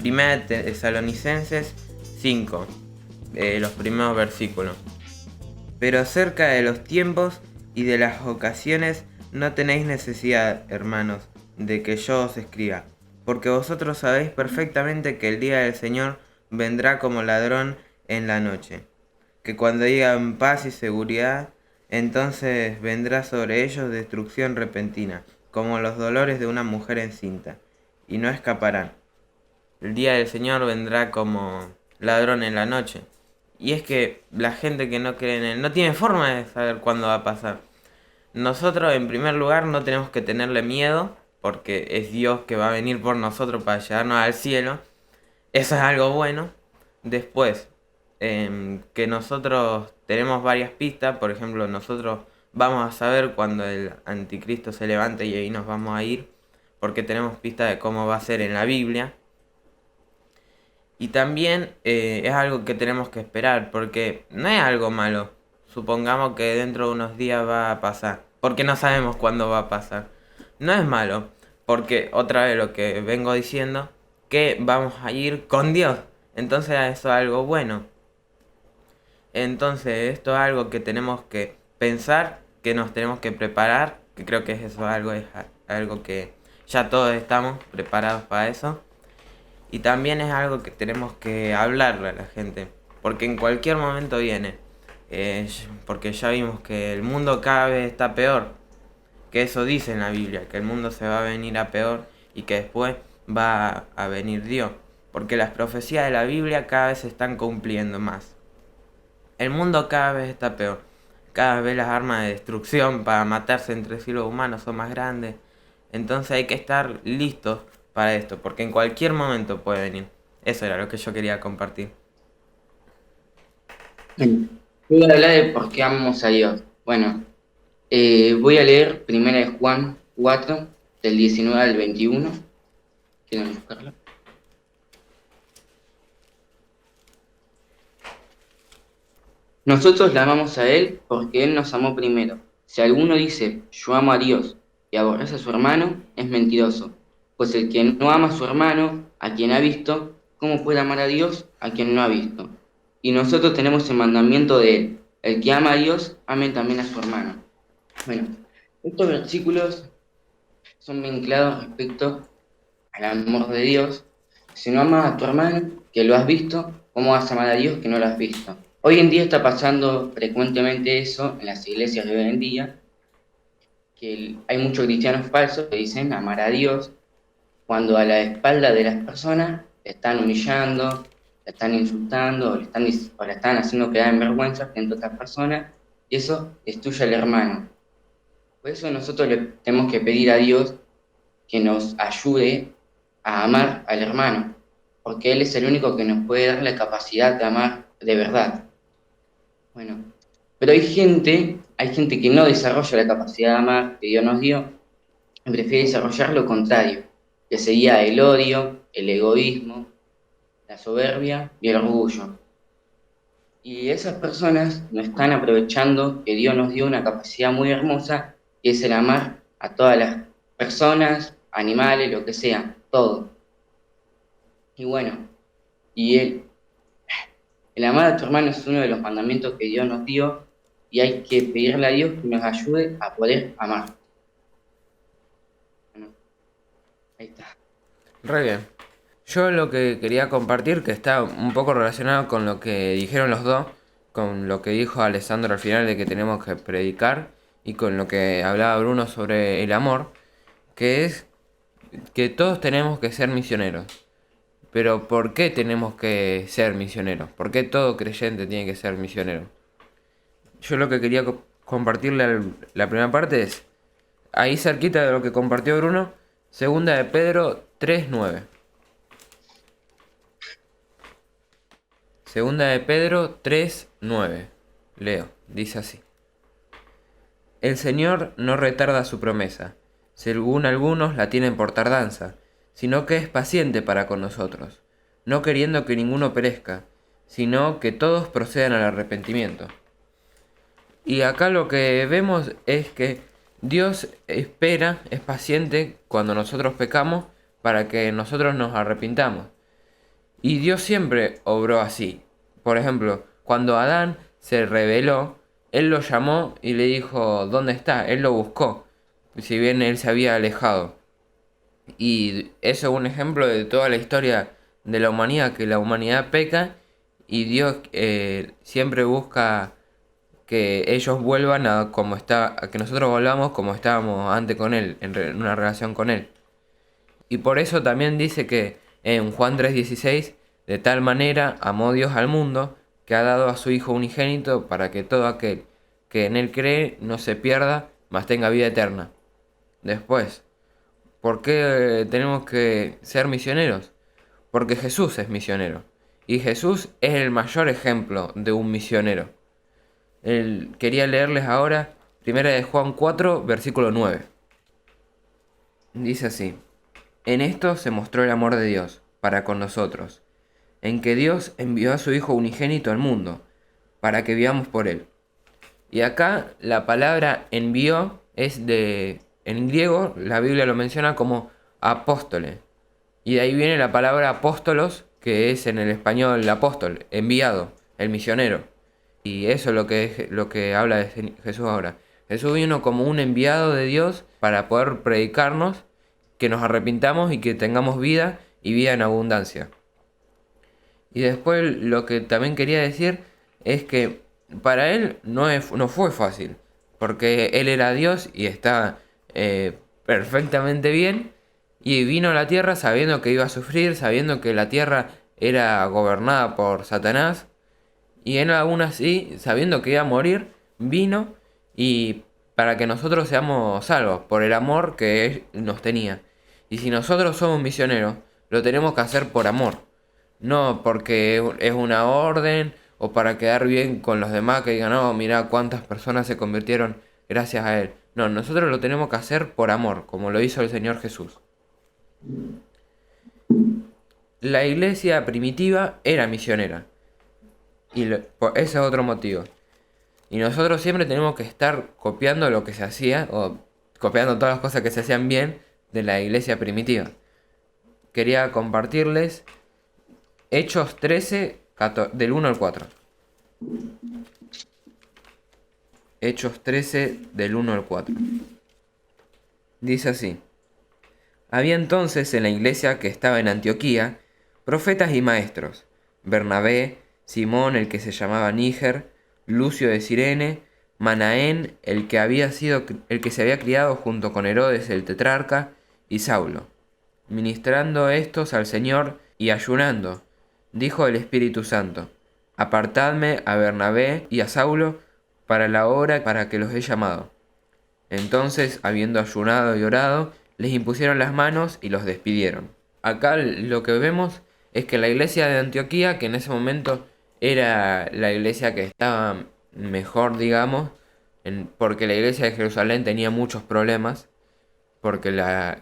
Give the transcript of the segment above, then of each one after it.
Primera de Tesalonicenses 5, los primeros versículos. Pero acerca de los tiempos y de las ocasiones no tenéis necesidad, hermanos, de que yo os escriba, porque vosotros sabéis perfectamente que el día del Señor vendrá como ladrón en la noche, que cuando digan paz y seguridad, entonces vendrá sobre ellos destrucción repentina, como los dolores de una mujer encinta, y no escaparán. El día del Señor vendrá como ladrón en la noche. Y es que la gente que no cree en Él no tiene forma de saber cuándo va a pasar. Nosotros, en primer lugar, no tenemos que tenerle miedo, porque es Dios que va a venir por nosotros para llevarnos al cielo. Eso es algo bueno. Después, que nosotros tenemos varias pistas. Por ejemplo, nosotros vamos a saber cuando el anticristo se levante y ahí nos vamos a ir, porque tenemos pistas de cómo va a ser en la Biblia. Y también es algo que tenemos que esperar, porque no es algo malo. Supongamos que dentro de unos días va a pasar, porque no sabemos cuándo va a pasar. No es malo, porque otra vez lo que vengo diciendo, que vamos a ir con Dios. Entonces eso es algo bueno. Entonces esto es algo que tenemos que pensar, que nos tenemos que preparar, que creo que eso es algo que ya todos estamos preparados para eso. Y también es algo que tenemos que hablarle a la gente, porque en cualquier momento viene. Porque ya vimos que el mundo cada vez está peor, que eso dice en la Biblia, que el mundo se va a venir a peor y que después va a venir Dios. Porque las profecías de la Biblia cada vez se están cumpliendo más. El mundo cada vez está peor. Cada vez las armas de destrucción para matarse entre sí los humanos son más grandes. Entonces hay que estar listos para esto, porque en cualquier momento puede venir. Eso era lo que yo quería compartir. Bueno, voy a hablar de por qué amamos a Dios. Bueno, voy a leer 1 Juan 4, del 19 al 21. ¿Quieren buscarlo? Nosotros le amamos a Él porque Él nos amó primero. Si alguno dice, yo amo a Dios y aborrece a su hermano, es mentiroso. Pues el que no ama a su hermano, a quien ha visto, ¿cómo puede amar a Dios a quien no ha visto? Y nosotros tenemos el mandamiento de Él. El que ama a Dios, ame también a su hermano. Bueno, estos versículos son bien claros respecto al amor de Dios. Si no amas a tu hermano, que lo has visto, ¿cómo vas a amar a Dios que no lo has visto? Hoy en día está pasando frecuentemente eso en las iglesias de hoy en día, que hay muchos cristianos falsos que dicen amar a Dios, cuando a la espalda de las personas le están humillando, le están insultando, o le están haciendo quedar en vergüenza frente a otras personas, y eso destruye al hermano. Por eso nosotros le tenemos que pedir a Dios que nos ayude a amar al hermano, porque Él es el único que nos puede dar la capacidad de amar de verdad. Bueno, pero hay gente que no desarrolla la capacidad de amar que Dios nos dio y prefiere desarrollar lo contrario, que sería el odio, el egoísmo, la soberbia y el orgullo. Y esas personas no están aprovechando que Dios nos dio una capacidad muy hermosa, que es el amar a todas las personas, animales, lo que sea, todo. Y bueno, y el amar a tu hermano es uno de los mandamientos que Dios nos dio y hay que pedirle a Dios que nos ayude a poder amar. Bueno, ahí está. Re bien. Yo lo que quería compartir, que está un poco relacionado con lo que dijeron los dos, con lo que dijo Alessandro al final de que tenemos que predicar y con lo que hablaba Bruno sobre el amor, que es que todos tenemos que ser misioneros. Pero ¿por qué tenemos que ser misioneros? ¿Por qué todo creyente tiene que ser misionero? Yo lo que quería compartirle la primera parte es, ahí cerquita de lo que compartió Bruno, segunda de Pedro 3:9. Segunda de Pedro 3:9. Leo, dice así. El Señor no retarda su promesa, según algunos la tienen por tardanza, sino que es paciente para con nosotros, no queriendo que ninguno perezca, sino que todos procedan al arrepentimiento. Y acá lo que vemos es que Dios espera, es paciente cuando nosotros pecamos para que nosotros nos arrepintamos. Y Dios siempre obró así. Por ejemplo, cuando Adán se rebeló, él lo llamó y le dijo, ¿dónde está? Él lo buscó, si bien él se había alejado. Y eso es un ejemplo de toda la historia de la humanidad, que la humanidad peca y Dios siempre busca que ellos vuelvan a que nosotros volvamos como estábamos antes con Él, en una relación con Él. Y por eso también dice que en Juan 3:16, de tal manera amó Dios al mundo, que ha dado a su Hijo unigénito para que todo aquel que en Él cree no se pierda, mas tenga vida eterna. Después, ¿por qué tenemos que ser misioneros? Porque Jesús es misionero. Y Jesús es el mayor ejemplo de un misionero. Quería leerles ahora 1 de Juan 4, versículo 9. Dice así: En esto se mostró el amor de Dios para con nosotros, en que Dios envió a su Hijo unigénito al mundo, para que vivamos por Él. Y acá la palabra envió en griego la Biblia lo menciona como apóstole. Y de ahí viene la palabra apóstolos, que es en el español el apóstol, enviado, el misionero. Y eso es lo que habla de Jesús ahora. Jesús vino como un enviado de Dios para poder predicarnos, que nos arrepintamos y que tengamos vida y vida en abundancia. Y después lo que también quería decir es que para él no fue fácil, porque él era Dios y está perfectamente bien, y vino a la tierra sabiendo que iba a sufrir, sabiendo que la tierra era gobernada por Satanás, y él aún así, sabiendo que iba a morir, vino y para que nosotros seamos salvos por el amor que él nos tenía. Y si nosotros somos misioneros, lo tenemos que hacer por amor. No porque es una orden o para quedar bien con los demás que digan, no, mira cuántas personas se convirtieron gracias a él. No, nosotros lo tenemos que hacer por amor, como lo hizo el Señor Jesús. La iglesia primitiva era misionera. Ese es otro motivo. Y nosotros siempre tenemos que estar copiando lo que se hacía, o copiando todas las cosas que se hacían bien de la iglesia primitiva. Quería compartirles Hechos 13, del 1 al 4. Hechos 13, del 1 al 4. Dice así: Había entonces en la iglesia que estaba en Antioquía profetas y maestros: Bernabé, Simón el que se llamaba Níger, Lucio de Cirene, Manaén el que se había criado junto con Herodes el tetrarca, y Saulo. Ministrando estos al Señor y ayunando, dijo el Espíritu Santo: Apartadme a Bernabé y a Saulo para la obra para que los he llamado. Entonces, habiendo ayunado y orado, les impusieron las manos y los despidieron. Acá lo que vemos es que la iglesia de Antioquía, que en ese momento era la iglesia que estaba mejor, digamos, porque la iglesia de Jerusalén tenía muchos problemas, porque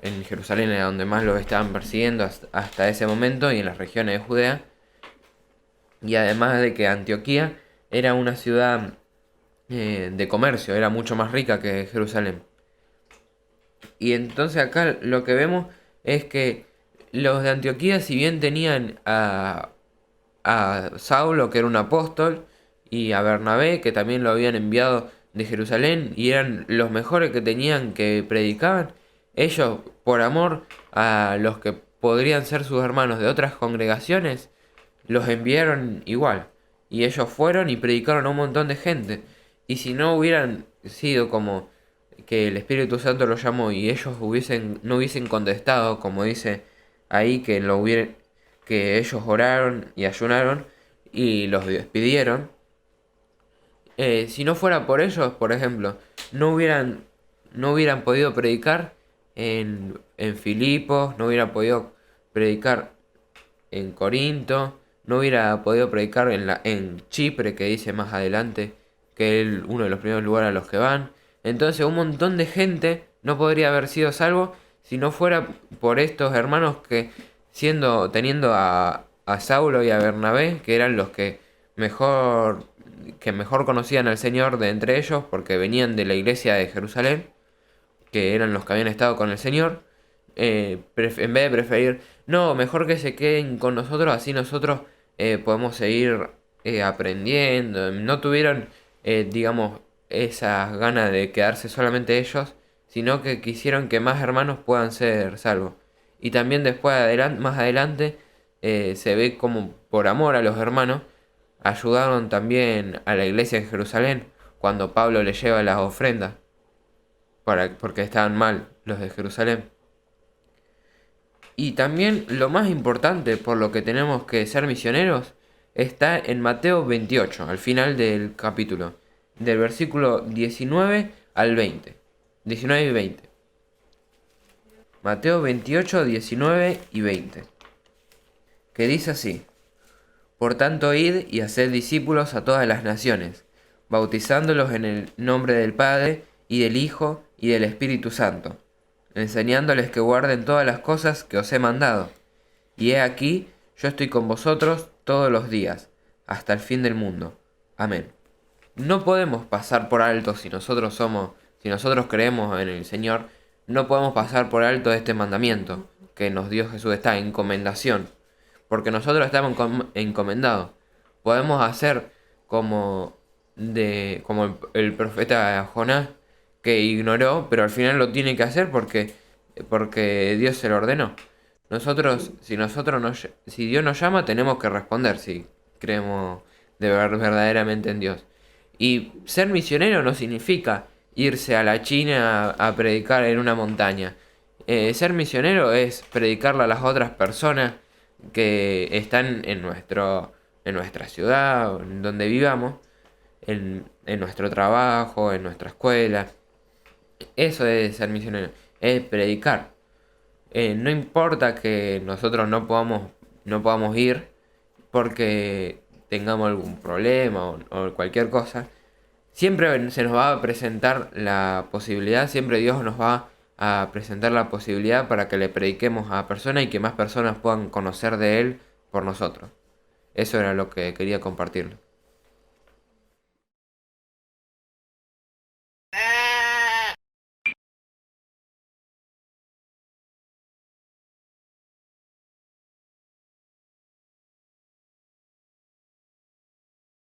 en Jerusalén era donde más los estaban persiguiendo hasta ese momento, y en las regiones de Judea. Y además de que Antioquía era una ciudad de comercio, era mucho más rica que Jerusalén. Y entonces acá lo que vemos es que los de Antioquía, si bien tenían a Saulo, que era un apóstol, y a Bernabé, que también lo habían enviado de Jerusalén, y eran los mejores que tenían que predicaban, ellos, por amor a los que podrían ser sus hermanos de otras congregaciones, los enviaron igual. Y ellos fueron y predicaron a un montón de gente. Y si no hubieran sido como que el Espíritu Santo los llamó y ellos no hubiesen contestado, como dice ahí, que ellos oraron y ayunaron y los despidieron, si no fuera por ellos, por ejemplo, no hubieran podido predicar en Filipos, no hubieran podido predicar en Corinto, no hubiera podido predicar en Chipre, que dice más adelante que es uno de los primeros lugares a los que van. Entonces un montón de gente no podría haber sido salvo si no fuera por estos hermanos que teniendo a Saulo y a Bernabé, que eran los que mejor conocían al Señor de entre ellos, porque venían de la iglesia de Jerusalén, que eran los que habían estado con el Señor, en vez de preferir, no, mejor que se queden con nosotros, así nosotros podemos seguir aprendiendo. No tuvieron, digamos, esas ganas de quedarse solamente ellos, sino que quisieron que más hermanos puedan ser salvos. Y también después, más adelante, se ve como por amor a los hermanos, ayudaron también a la iglesia en Jerusalén cuando Pablo le lleva las ofrendas, porque estaban mal los de Jerusalén. Y también lo más importante por lo que tenemos que ser misioneros está en Mateo 28, al final del capítulo, del versículo 19 al 20. 19 y 20. Mateo 28, 19 y 20. Que dice así: Por tanto, id y haced discípulos a todas las naciones, bautizándolos en el nombre del Padre, y del Hijo, y del Espíritu Santo, enseñándoles que guarden todas las cosas que os he mandado. Y he aquí, yo estoy con vosotros todos los días, hasta el fin del mundo. Amén. No podemos pasar por alto si nosotros creemos en el Señor, no podemos pasar por alto este mandamiento que nos dio Jesús, esta encomendación, porque nosotros estamos encomendados. Podemos hacer como el profeta Jonás, que ignoró, pero al final lo tiene que hacer porque Dios se lo ordenó. Si Dios nos llama, tenemos que responder si creemos verdaderamente en Dios. Y ser misionero no significa irse a la China a predicar en una montaña. Ser misionero es predicarle a las otras personas que están en nuestra ciudad, en donde vivamos, en nuestro trabajo, en nuestra escuela. Eso es ser misionero, es predicar. No importa que nosotros no podamos ir porque tengamos algún problema o cualquier cosa. Siempre se nos va a presentar la posibilidad, siempre Dios nos va a presentar la posibilidad para que le prediquemos a personas y que más personas puedan conocer de Él por nosotros. Eso era lo que quería compartirles.